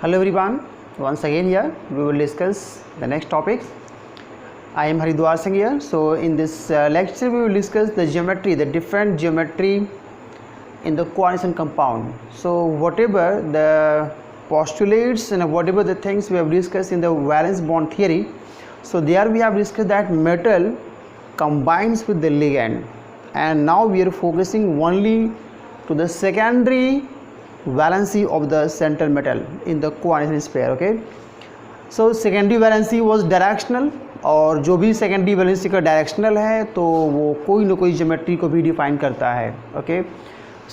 Hello everyone, once again here we will discuss the next topic. I am Haridwar Singh here. So in this lecture we will discuss the geometry, the different geometry in the coordination compound. So whatever the postulates and whatever the things we have discussed in the valence bond theory, so there we have discussed that metal combines with the ligand, and now we are focusing only to the secondary valency of the central metal in the coordination sphere. Okay, so secondary valency was directional, और जो भी secondary valency का directional है तो वो कोई ना कोई ज्योमेट्री को भी डिफाइन करता है. Okay,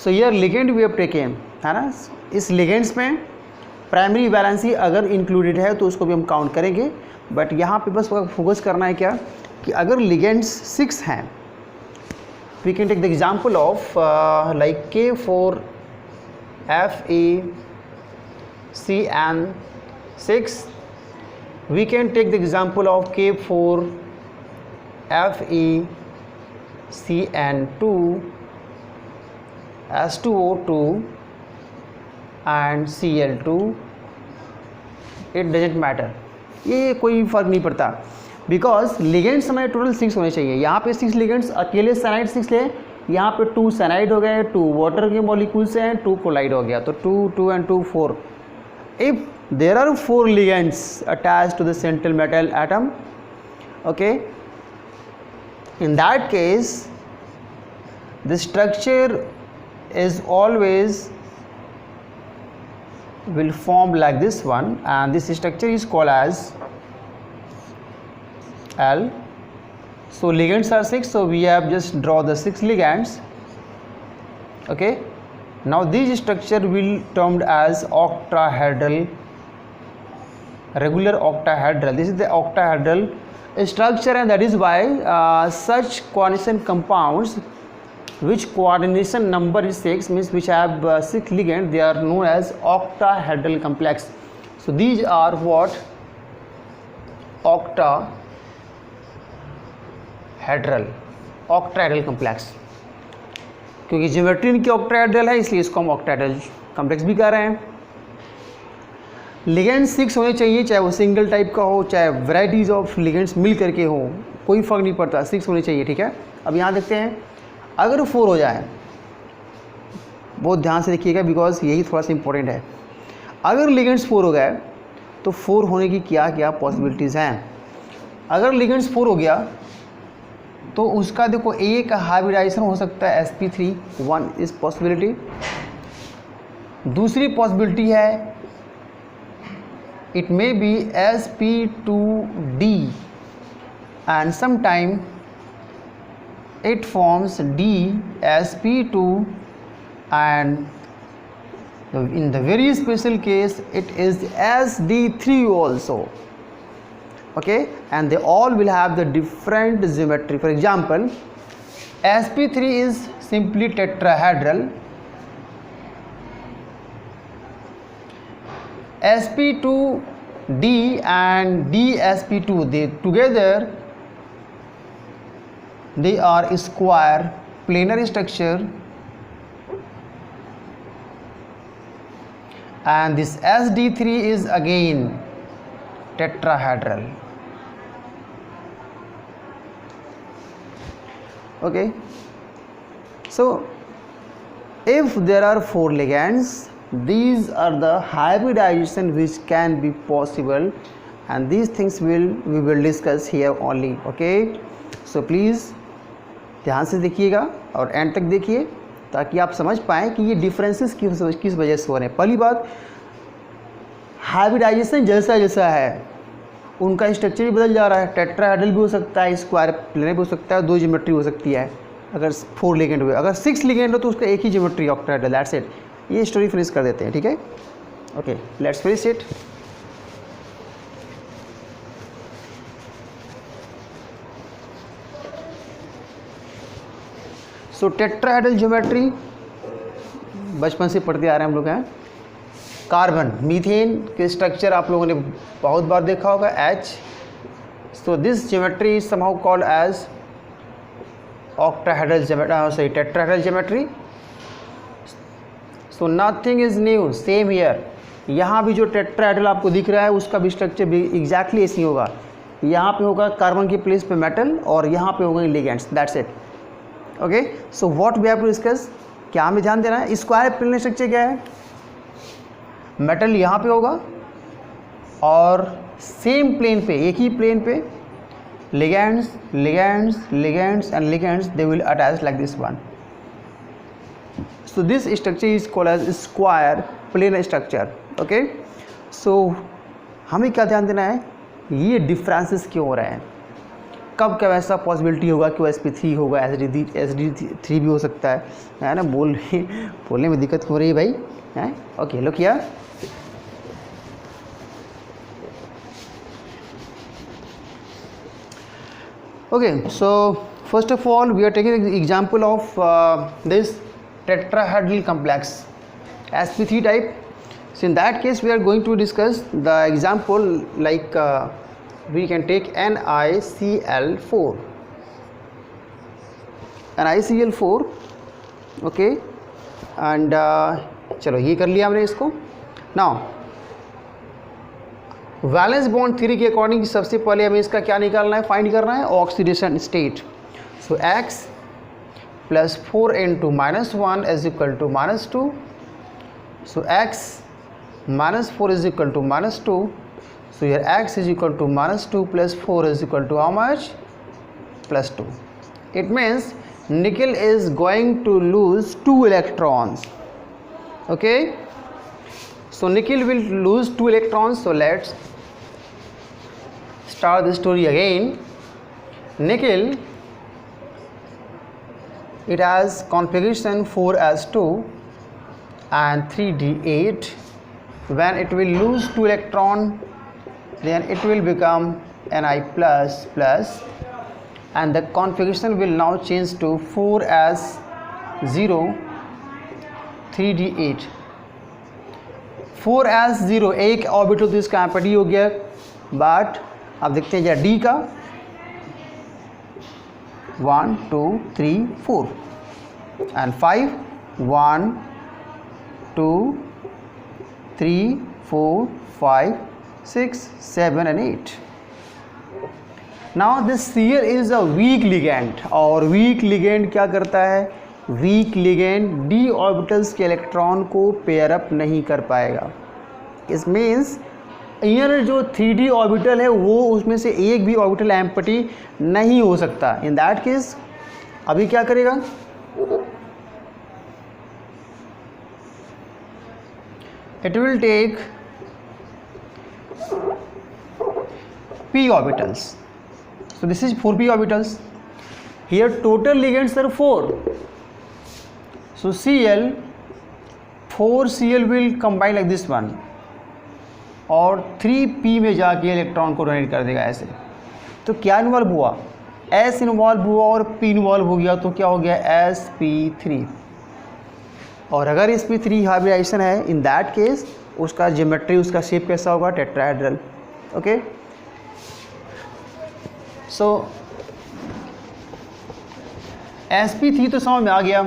so your ligand we have taken है ना. इस लिगेंड्स में प्राइमरी वैलेंसी अगर इंक्लूडेड है तो उसको भी हम काउंट करेंगे, बट यहाँ पे बस फोकस करना है क्या कि अगर लिगेंड्स 6 हैं, we can take the example of like K4 FeCN6. We can take the example of K4 FeCN2 S2O2 and Cl2. It doesn't matter, ये कोई फ़र्क नहीं पड़ता, बिकॉज लिगेंड्स हमें टोटल 6 होने चाहिए. यहाँ पे 6 लिगेंड्स, अकेले साइनाइड 6 ले, यहाँ पे 2 साइनाइड हो गए, 2 वाटर के मॉलिक्यूल्स हैं, 2 कोलाइड हो गया, तो 2 and 2 4. If there are 4 ligands attached to the central metal atom, okay, in that case the structure is always will form like this one, and this structure is called as L. So ligands are 6, so we have just draw the 6 ligands. Okay, now this structure will termed as octahedral, regular octahedral. This is the octahedral structure, and that is why such coordination compounds which coordination number is 6, means which have 6 ligands, they are known as octahedral complex. So these are what? octahedral complex. क्योंकि geometry इनकी octahedral है, इसलिए इसको हम octahedral complex भी कह रहे हैं. लिगेंड 6 होने चाहिए, चाहे वो सिंगल टाइप का हो, चाहे वैराइटीज़ ऑफ लिगेंड्स मिल करके हो, कोई फ़र्क नहीं पड़ता, 6 होने चाहिए. ठीक है, अब यहाँ देखते हैं अगर 4 हो जाए, बहुत ध्यान से देखिएगा बिकॉज यही थोड़ा सा इंपॉर्टेंट है. अगर लिगेंड्स 4 हो गए तो 4 होने की क्या क्या पॉसिबिलिटीज़ हैं. अगर लिगेंड्स 4 हो गया तो उसका देखो ए का हाइब्रिडाइजेशन हो सकता है sp3, 1 इस पॉसिबिलिटी. दूसरी पॉसिबिलिटी है it may be sp2d and some time it forms dsp2, and in the very special case it is sd3 also. Okay, and they all will have the different geometry. For example, sp3 is simply tetrahedral, sp2d and dsp2, they together they are square planar structure, and this sd3 is again tetrahedral. Okay, so if there are 4 ligands, these are the hybridization which can be possible, and these things we will discuss here only. Okay, so please ध्यान से देखिएगा और and तक देखिए ताकि आप समझ पाएँ कि ये डिफरेंसेस किस वजह से हो रहे हैं. पहली बात, हाइब्रिडाइजेशन जैसा जैसा है उनका स्ट्रक्चर भी बदल जा रहा है. टेट्राहेड्रल भी हो सकता है, स्क्वायर प्लेनर भी हो सकता है, 2 ज्योमेट्री हो सकती है. अगर 4 लिगेंड हुए, अगर 6 लिगेंड हो तो उसका एक ही ज्योमेट्री ऑक्टाहेड्रल. That's it. ये स्टोरी फिनिश कर देते हैं. ठीक है, okay, let's finish it. So tetrahedral geometry बचपन से पढ़ते आ रहे हैं हम लोग हैं. कार्बन, मीथेन के स्ट्रक्चर आप लोगों ने बहुत बार देखा होगा, H. So this geometry is somehow called as octahedral geometry, tetrahedral geometry. So nothing is new, same here. यहाँ भी जो टेट्राहेड्रल आपको दिख रहा है उसका भी स्ट्रक्चर भी एग्जैक्टली ऐसे ही होगा। यहाँ पे होगा कार्बन की प्लेस पे मेटल और यहाँ पे होगा ligands, that's it. Okay, so what we have to discuss, क्या हमें ध्यान देना है, स्क्वायर प्लेन स्ट्रक्चर क्या है, मेटल यहाँ पे होगा और सेम प्लेन पे, एक ही प्लेन पे ligands and ligands, they will attach like this one. So this structure is called as square plane structure. Okay, so हमें क्या ध्यान देना है, ये डिफरेंसेस क्यों हो रहे हैं, कब कब ऐसा पॉसिबिलिटी होगा कि sp3 होगा, sd3 भी हो सकता है ना, बोलने में दिक्कत हो रही है भाई है। Okay, look here, okay, so first of all we are taking the example of this tetrahedral complex sp3 type. So in that case we are going to discuss the example like we can take NiCl4, okay, and चलो ये कर लिया हमने इसको। Now valence bond theory के according सबसे पहले हमें इसका क्या निकालना है, फाइंड करना है oxidation state. So x plus 4 into -1 is equal to -2, so x -4 is equal to -2, so here x is equal to -2 plus 4 is equal to how much, +2। It means nickel is going to lose 2 electrons. Okay, so nickel will lose 2 electrons. So let's start the story again. Nickel, it has configuration 4s2 and 3d8. When it will lose 2 electron, then it will become Ni++, and the configuration will now change to 4s0 3d8। 4s0 एक orbital तो इसका empty हो गया, but अब देखते हैं D का 1 2 3 4 and 5 1 2 3 4 5 6 7 and 8। Now this Cl is a week ligand, और वीक लिगेंड क्या करता है, वीक लिगेंड डी ऑर्बिटल्स के इलेक्ट्रॉन को पेयर अप नहीं कर पाएगा। इस मीन्स इनर जो 3d ऑर्बिटल है वो उसमें से एक भी ऑर्बिटल एम्प्टी नहीं हो सकता। इन दैट केस अभी क्या करेगा, it will take p orbitals. So this is 4p orbitals. Here total ligands are 4. So Cl 4Cl will combine like this one और 3p में जाके इलेक्ट्रॉन को डोनेट कर देगा ऐसे। तो क्या इन्वॉल्व हुआ, S इन्वॉल्व हुआ और P इन्वॉल्व हो गया, तो क्या हो गया sp3। और अगर sp3 हाइब्रिडाइजेशन है, इन दैट केस उसका ज्योमेट्री, उसका शेप कैसा होगा, टेट्राहेड्रल। ओके, सो sp3 तो समझ में आ गया।